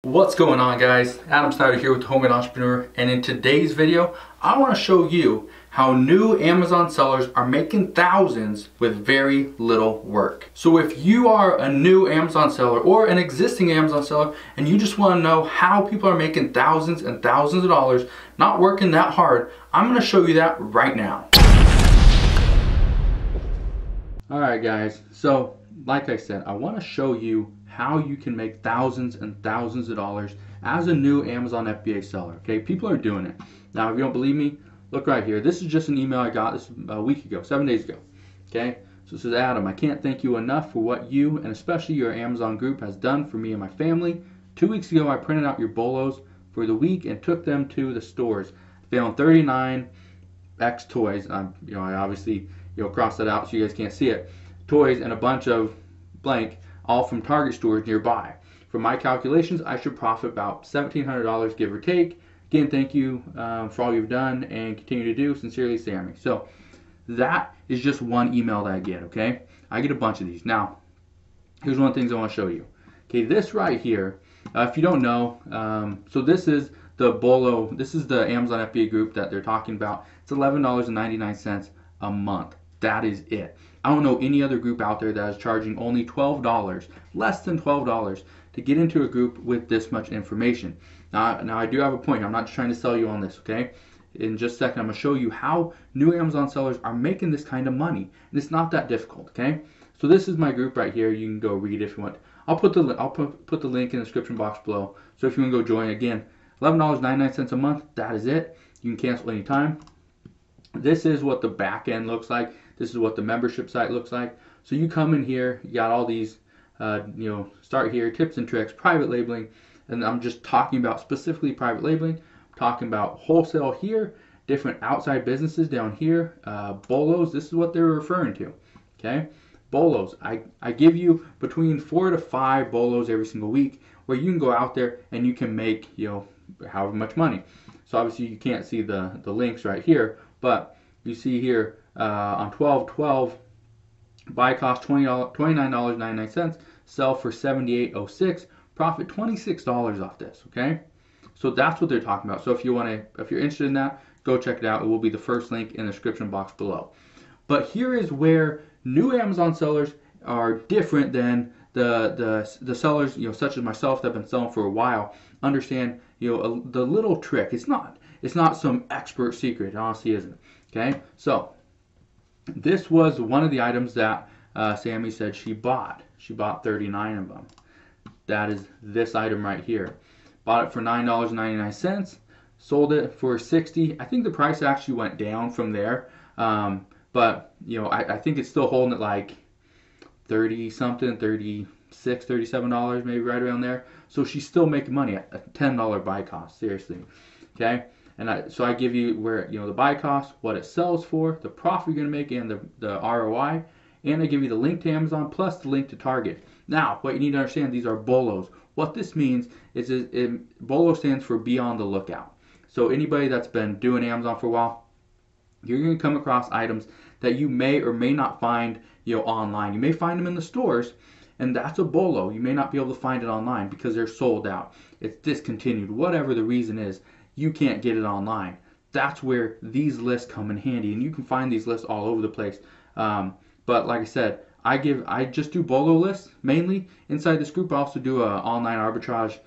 What's going on, guys? Adam Snyder here with Home and Entrepreneur, and in today's video I want to show you how new Amazon sellers are making thousands with very little work. So if you are a new Amazon seller or an existing Amazon seller and you just want to know how people are making thousands and thousands of dollars not working that hard, I'm going to show you that right now. Alright guys, so like I said, I want to show you how you can make thousands and thousands of dollars as a new Amazon FBA seller. Okay, people are doing it. Now, if you don't believe me, look right here. This is just an email I got this a week ago, 7 days ago. Okay, so it says, Adam, I can't thank you enough for what you and especially your Amazon group has done for me and my family. 2 weeks ago, I printed out your bolos for the week and took them to the stores. Found 39 X toys. I obviously cross that out so you guys can't see it. Toys and a bunch of blank, all from Target stores nearby. From my calculations, I should profit about $1,700, give or take. Again, thank you for all you've done and continue to do. Sincerely, Sammy. So that is just one email that I get, okay? I get a bunch of these. Now, here's one of the things I want to show you. Okay, this right here, if you don't know, so this is the Bolo, this is the Amazon FBA group that they're talking about. It's $11.99 a month. That is it. I don't know any other group out there that is charging only $12, less than $12, to get into a group with this much information. Now I do have a point. I'm not just trying to sell you on this, okay? In just a second, I'm going to show you how new Amazon sellers are making this kind of money. And it's not that difficult, okay? So this is my group right here. You can go read if you want. I'll put the link in the description box below. So if you want to go join, again, $11.99 a month. That is it. You can cancel anytime. This is what the back end looks like. This is what the membership site looks like. So you come in here, you got all these, start here, tips and tricks, private labeling, and I'm just talking about specifically private labeling. I'm talking about wholesale here, different outside businesses down here, bolos. This is what they're referring to. Okay, bolos. I give you between 4 to 5 bolos every single week, where you can go out there and you can make however much money. So obviously you can't see the links right here, but you see here on 12/12, buy cost $29.99, sell for $78.06, profit $26 off this. Okay, so that's what they're talking about. So if you're interested in that, go check it out. It will be the first link in the description box below. But here is where new Amazon sellers are different than the sellers such as myself that have been selling for a while. Understand the little trick. It's not some expert secret. It honestly isn't. Okay, so this was one of the items that Sammy said she bought. She bought 39 of them. That is this item right here. Bought it for $9.99. Sold it for $60. I think the price actually went down from there. But I think it's still holding at like 30 something, $36, $37 maybe, right around there. So she's still making money at a $10 buy cost. Seriously. Okay. And so I give you where the buy cost, what it sells for, the profit you're going to make, and the ROI, and I give you the link to Amazon plus the link to Target. Now, what you need to understand, these are bolos. What this means is bolo stands for be on the lookout. So anybody that's been doing Amazon for a while, you're going to come across items that you may or may not find online. You may find them in the stores, and that's a bolo. You may not be able to find it online because they're sold out. It's discontinued. Whatever the reason is, you can't get it online. That's where these lists come in handy, and you can find these lists all over the place. But like I said, I just do bolo lists mainly inside this group. I also do an online arbitrage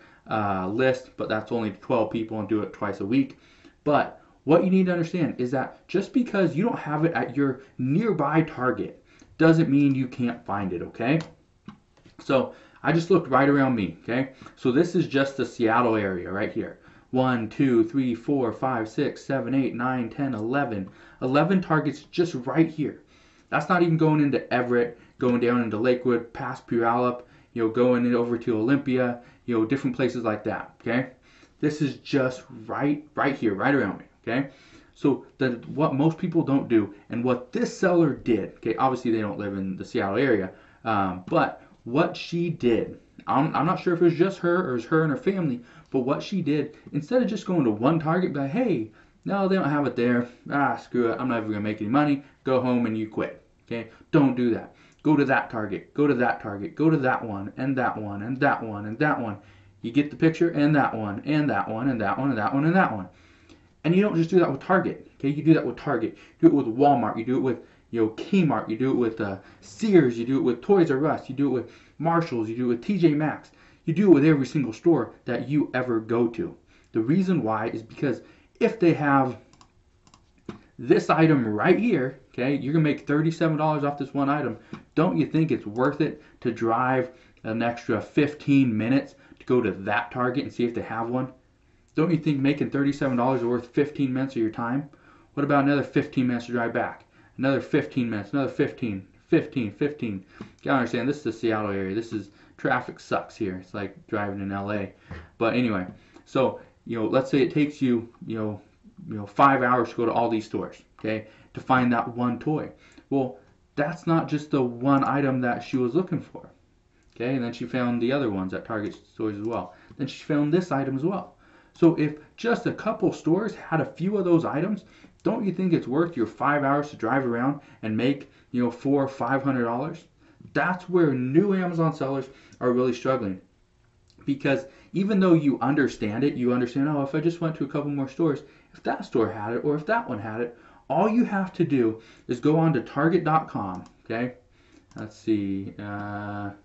list, but that's only 12 people and do it twice a week. But what you need to understand is that just because you don't have it at your nearby Target doesn't mean you can't find it. Okay, so I just looked right around me. Okay, so this is just the Seattle area right here. 1, 2, 3, 4, 5, 6, 7, 8, 9, 10, 11. 11 Targets just right here. That's not even going into Everett, going down into Lakewood, past Puyallup, going over to Olympia, different places like that. Okay, this is just right here, right around me. Okay, so what most people don't do, and what this seller did. Okay, obviously they don't live in the Seattle area, but what she did, I'm not sure if it was just her or it was her and her family, but what she did, instead of just going to one Target, be like, hey, no, they don't have it there. Screw it. I'm never going to make any money. Go home and you quit. Okay? Don't do that. Go to that Target. Go to that Target. Go to that one and that one and that one and that one. You get the picture, and that one, and that one, and that one, and that one, and that one. And you don't just do that with Target. Okay, you do that with Target. You do it with Walmart. You do it with Kmart. You do it with Sears. You do it with Toys R Us. You do it with Marshalls. You do it with TJ Maxx. You do it with every single store that you ever go to. The reason why is because if they have this item right here, okay, you're gonna make $37 off this one item. Don't you think it's worth it to drive an extra 15 minutes to go to that Target and see if they have one? Don't you think making $37 is worth 15 minutes of your time? What about another 15 minutes to drive back? Another 15 minutes, another 15. You gotta understand, this is the Seattle area. This is, traffic sucks here. It's like driving in LA. But anyway, so, let's say it takes you, 5 hours to go to all these stores, okay, to find that one toy. Well, that's not just the one item that she was looking for, okay, and then she found the other ones at Target stores as well. Then she found this item as well. So if just a couple stores had a few of those items, don't you think it's worth your 5 hours to drive around and make, $400 or $500? That's where new Amazon sellers are really struggling. Because even though you understand it, oh, if I just went to a couple more stores, if that store had it or if that one had it, all you have to do is go on to Target.com, okay? Let's see, let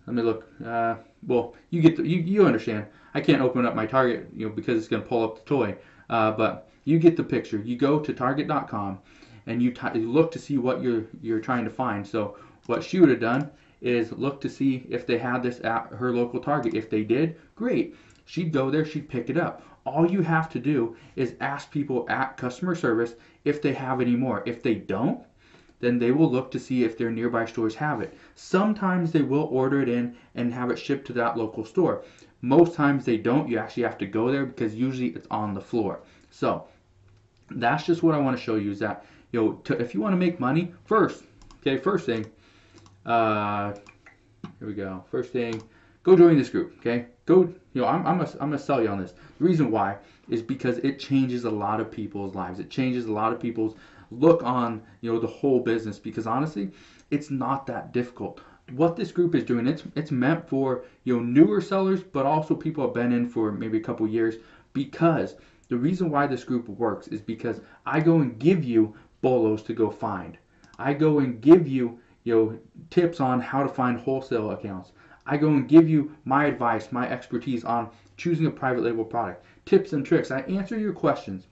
me look. Well, you understand. I can't open up my Target, because it's going to pull up the toy. But you get the picture. You go to Target.com and you look to see what you're trying to find. So what she would have done is look to see if they had this at her local Target. If they did, great. She'd go there, she'd pick it up. All you have to do is ask people at customer service if they have any more. If they don't, then they will look to see if their nearby stores have it. Sometimes they will order it in and have it shipped to that local store. Most times they don't. You actually have to go there because usually it's on the floor. So that's just what I want to show you is that, if you want to make money, first thing, here we go. First thing, go join this group, okay? Go, I'm gonna sell you on this. The reason why is because it changes a lot of people's lives. It changes a lot of people's look on, the whole business, because honestly, it's not that difficult. What this group is doing, it's meant for, newer sellers, but also people have been in for maybe a couple years, because the reason why this group works is because I go and give you bolos to go find. I go and give you, tips on how to find wholesale accounts. I go and give you my advice, my expertise on choosing a private label product, tips and tricks. I answer your questions.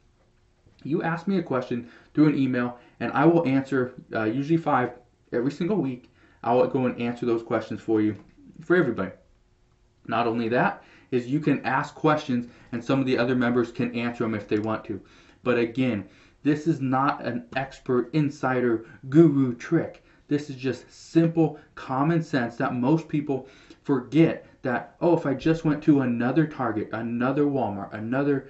You ask me a question through an email, and I will answer usually 5 every single week. I will go and answer those questions for you, for everybody. Not only that, is you can ask questions, and some of the other members can answer them if they want to. But again, this is not an expert, insider, guru trick. This is just simple common sense that most people forget that, oh, if I just went to another Target, another Walmart, another,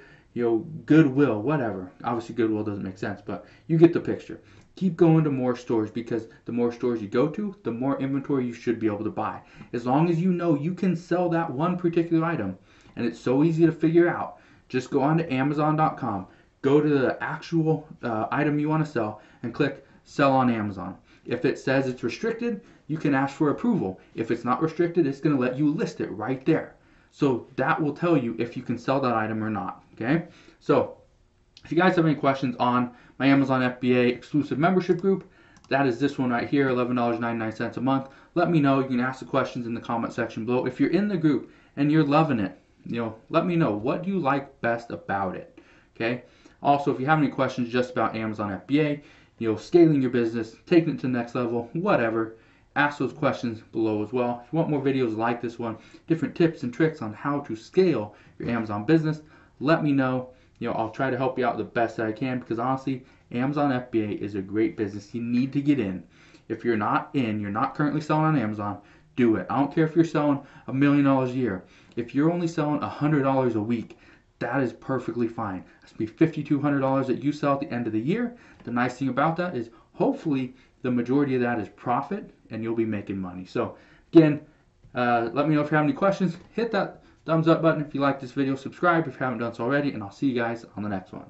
Goodwill, whatever. Obviously Goodwill doesn't make sense, but you get the picture. Keep going to more stores, because the more stores you go to, the more inventory you should be able to buy. As long as you know you can sell that one particular item, and it's so easy to figure out, just go on to Amazon.com, go to the actual item you want to sell, and click Sell on Amazon. If it says it's restricted, you can ask for approval. If it's not restricted, it's going to let you list it right there. So that will tell you if you can sell that item or not. Okay? So if you guys have any questions on my Amazon FBA exclusive membership group, that is this one right here, $11.99 a month. Let me know. You can ask the questions in the comment section below. If you're in the group and you're loving it, let me know. What do you like best about it? Okay? Also, if you have any questions just about Amazon FBA, scaling your business, taking it to the next level, whatever, ask those questions below as well. If you want more videos like this one, different tips and tricks on how to scale your Amazon business, let me know. I'll try to help you out the best that I can, because honestly, Amazon FBA is a great business. You need to get in. If you're not currently selling on Amazon, do it. I don't care if you're selling $1 million a year. If you're only selling $100 a week, that is perfectly fine. That's going to be $5,200 that you sell at the end of the year. The nice thing about that is hopefully the majority of that is profit, and you'll be making money. So again, let me know if you have any questions. Hit that thumbs up button if you like this video. Subscribe if you haven't done so already, and I'll see you guys on the next one.